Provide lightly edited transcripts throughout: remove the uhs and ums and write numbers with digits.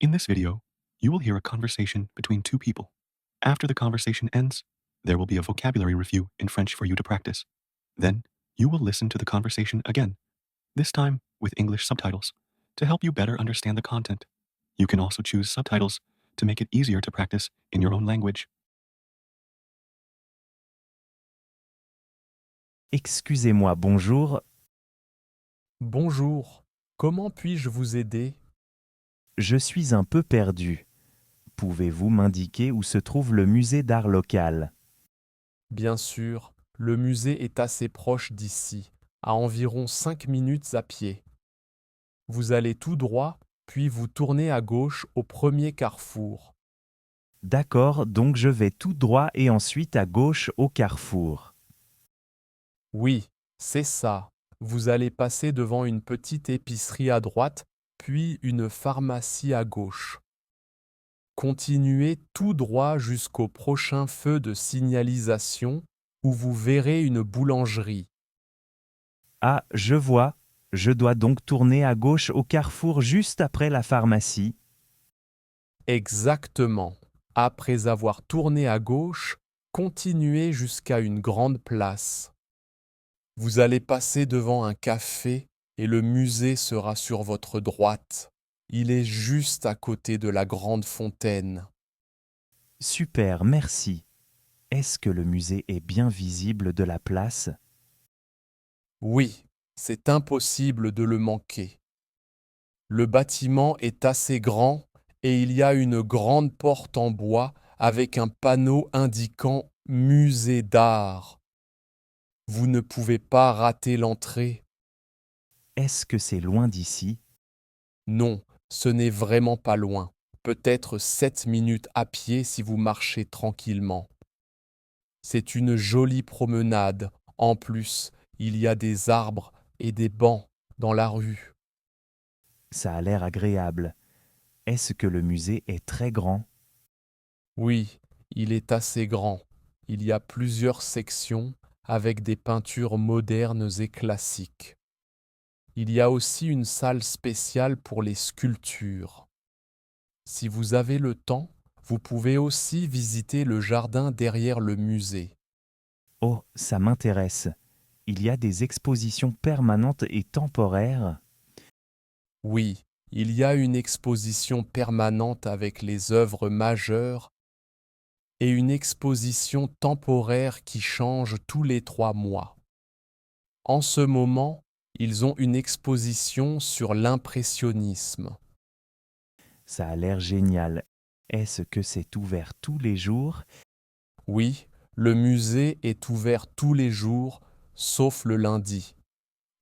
In this video, you will hear a conversation between two people. After the conversation ends, there will be a vocabulary review in French for you to practice. Then, you will listen to the conversation again, this time with English subtitles, to help you better understand the content. You can also choose subtitles to make it easier to practice in your own language. Excusez-moi, bonjour. Bonjour, comment puis-je vous aider? Je suis un peu perdu. Pouvez-vous m'indiquer où se trouve le musée d'art local? Bien sûr, le musée est assez proche d'ici, à environ 5 minutes à pied. Vous allez tout droit, puis vous tournez à gauche au premier carrefour. D'accord, donc je vais tout droit et ensuite à gauche au carrefour. Oui, c'est ça. Vous allez passer devant une petite épicerie à droite, puis une pharmacie à gauche. Continuez tout droit jusqu'au prochain feu de signalisation où vous verrez une boulangerie. Ah, je vois. Je dois donc tourner à gauche au carrefour juste après la pharmacie. Exactement. Après avoir tourné à gauche, continuez jusqu'à une grande place. Vous allez passer devant un café et le musée sera sur votre droite. Il est juste à côté de la grande fontaine. Super, merci. Est-ce que le musée est bien visible de la place? Oui, c'est impossible de le manquer. Le bâtiment est assez grand et il y a une grande porte en bois avec un panneau indiquant Musée d'art. Vous ne pouvez pas rater l'entrée. Est-ce que c'est loin d'ici? Non, ce n'est vraiment pas loin. Peut-être 7 minutes à pied si vous marchez tranquillement. C'est une jolie promenade. En plus, il y a des arbres et des bancs dans la rue. Ça a l'air agréable. Est-ce que le musée est très grand? Oui, il est assez grand. Il y a plusieurs sections avec des peintures modernes et classiques. Il y a aussi une salle spéciale pour les sculptures. Si vous avez le temps, vous pouvez aussi visiter le jardin derrière le musée. Oh, ça m'intéresse. Il y a des expositions permanentes et temporaires. Oui, il y a une exposition permanente avec les œuvres majeures et une exposition temporaire qui change tous les 3 mois. En ce moment, ils ont une exposition sur l'impressionnisme. Ça a l'air génial. Est-ce que c'est ouvert tous les jours? Oui, le musée est ouvert tous les jours, sauf le lundi.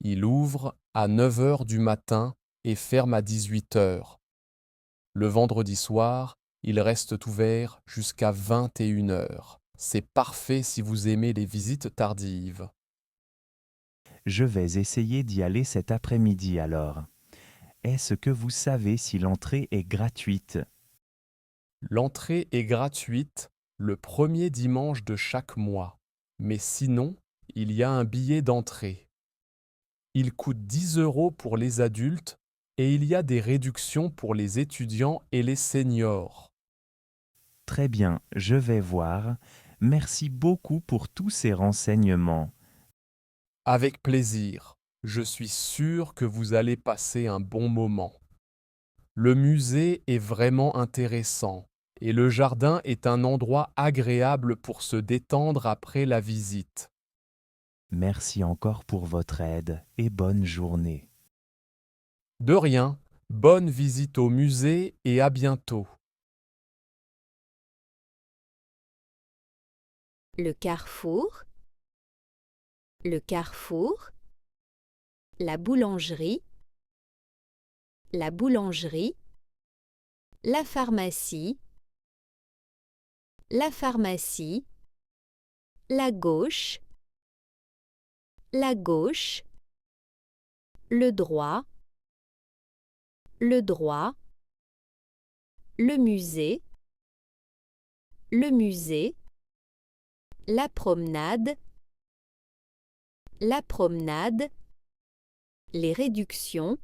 Il ouvre à 9 heures du matin et ferme à 18 heures. Le vendredi soir, il reste ouvert jusqu'à 21 heures. C'est parfait si vous aimez les visites tardives. Je vais essayer d'y aller cet après-midi alors. Est-ce que vous savez si l'entrée est gratuite? L'entrée est gratuite le premier dimanche de chaque mois, mais sinon, il y a un billet d'entrée. Il coûte 10 euros pour les adultes et il y a des réductions pour les étudiants et les seniors. Très bien, je vais voir. Merci beaucoup pour tous ces renseignements. Avec plaisir, je suis sûr que vous allez passer un bon moment. Le musée est vraiment intéressant et le jardin est un endroit agréable pour se détendre après la visite. Merci encore pour votre aide et bonne journée. De rien, bonne visite au musée et à bientôt. Le carrefour, le carrefour, la boulangerie, la boulangerie, la pharmacie, la pharmacie, la gauche, la gauche, le droit, le droit, le musée, la promenade, les réductions,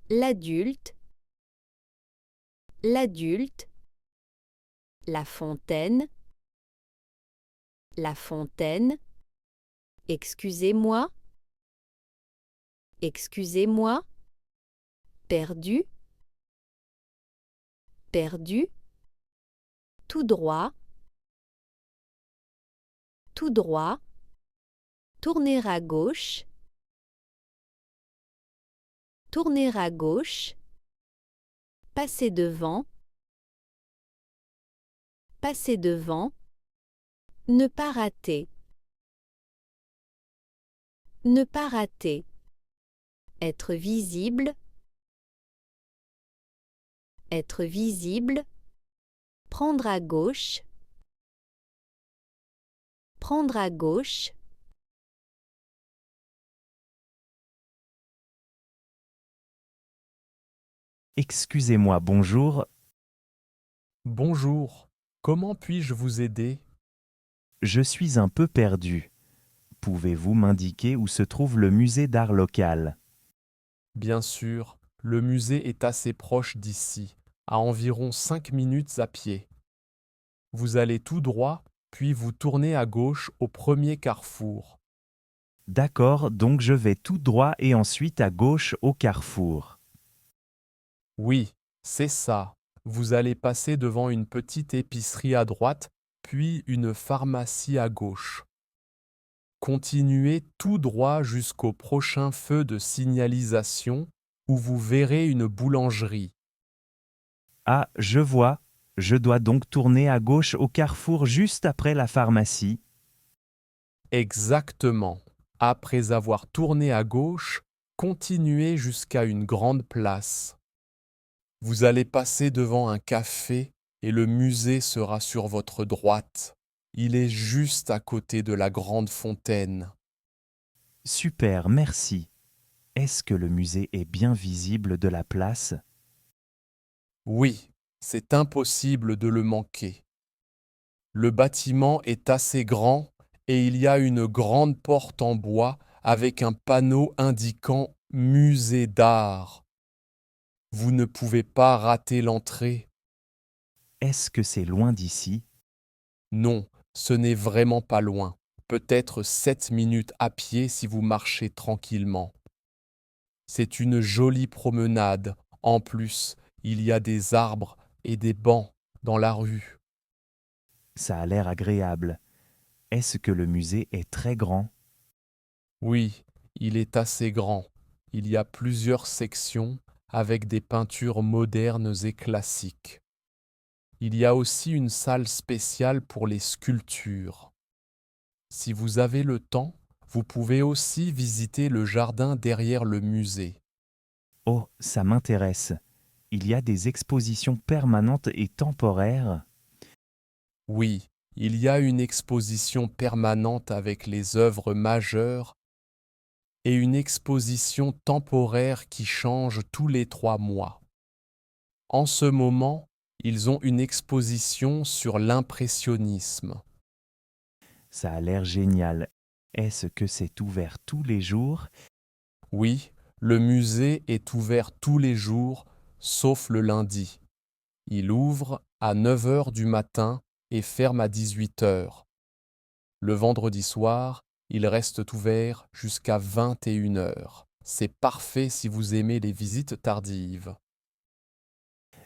l'adulte, l'adulte, la fontaine, excusez-moi, excusez-moi, perdu, perdu, tout droit, tourner à gauche, passer devant, ne pas rater, être visible, prendre à gauche, Excusez-moi, bonjour, Bonjour, comment puis-je vous aider? je suis un peu perdu. Pouvez-vous m'indiquer où se trouve le musée d'art local? Bien sûr, le musée est assez proche d'ici, à environ 5 minutes à pied. Vous allez tout droit, puis vous tournez à gauche au premier carrefour. D'accord, donc je vais tout droit et ensuite à gauche au carrefour. Oui, c'est ça. Vous allez passer devant une petite épicerie à droite, puis une pharmacie à gauche. Continuez tout droit jusqu'au prochain feu de signalisation où vous verrez une boulangerie. Ah, je vois. Je dois donc tourner à gauche au carrefour juste après la pharmacie. Exactement. Après avoir tourné à gauche, continuez jusqu'à une grande place. Vous allez passer devant un café et le musée sera sur votre droite. Il est juste à côté de la grande fontaine. Super, merci. Est-ce que le musée est bien visible de la place? Oui, c'est impossible de le manquer. Le bâtiment est assez grand et il y a une grande porte en bois avec un panneau indiquant Musée d'art. Vous ne pouvez pas rater l'entrée. Est-ce que c'est loin d'ici? Non, ce n'est vraiment pas loin. Peut-être 7 minutes à pied si vous marchez tranquillement. C'est une jolie promenade. En plus, il y a des arbres et des bancs dans la rue. Ça a l'air agréable. Est-ce que le musée est très grand? Oui, il est assez grand. Il y a plusieurs sections avec des peintures modernes et classiques. Il y a aussi une salle spéciale pour les sculptures. Si vous avez le temps, vous pouvez aussi visiter le jardin derrière le musée. Oh, ça m'intéresse. Il y a des expositions permanentes et temporaires. Oui, il y a une exposition permanente avec les œuvres majeures et une exposition temporaire qui change tous les 3 mois. En ce moment, ils ont une exposition sur l'impressionnisme. Ça a l'air génial. Est-ce que c'est ouvert tous les jours? Oui, le musée est ouvert tous les jours, sauf le lundi. Il ouvre à 9 heures du matin et ferme à 18 heures. Le vendredi soir, il reste ouvert jusqu'à 21 heures. C'est parfait si vous aimez les visites tardives.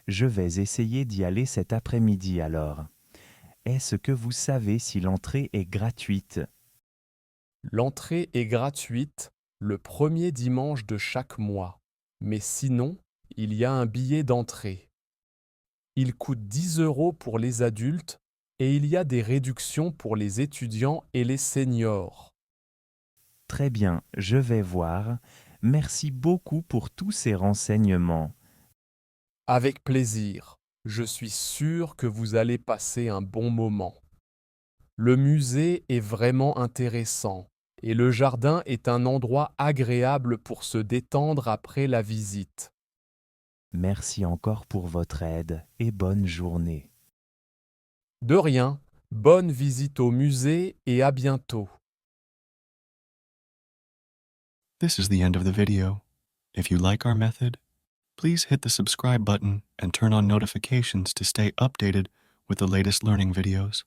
Je vais essayer d'y aller cet après-midi alors. Est-ce que vous savez si l'entrée est gratuite? L'entrée est gratuite le premier dimanche de chaque mois, mais sinon, il y a un billet d'entrée. Il coûte 10 € pour les adultes et il y a des réductions pour les étudiants et les seniors. Très bien, je vais voir. Merci beaucoup pour tous ces renseignements. Avec plaisir, je suis sûr que vous allez passer un bon moment. Le musée est vraiment intéressant et le jardin est un endroit agréable pour se détendre après la visite. Merci encore pour votre aide et bonne journée. De rien, bonne visite au musée et à bientôt. This is the end of the video. If you like our method, Please hit the subscribe button and turn on notifications to stay updated with the latest learning videos.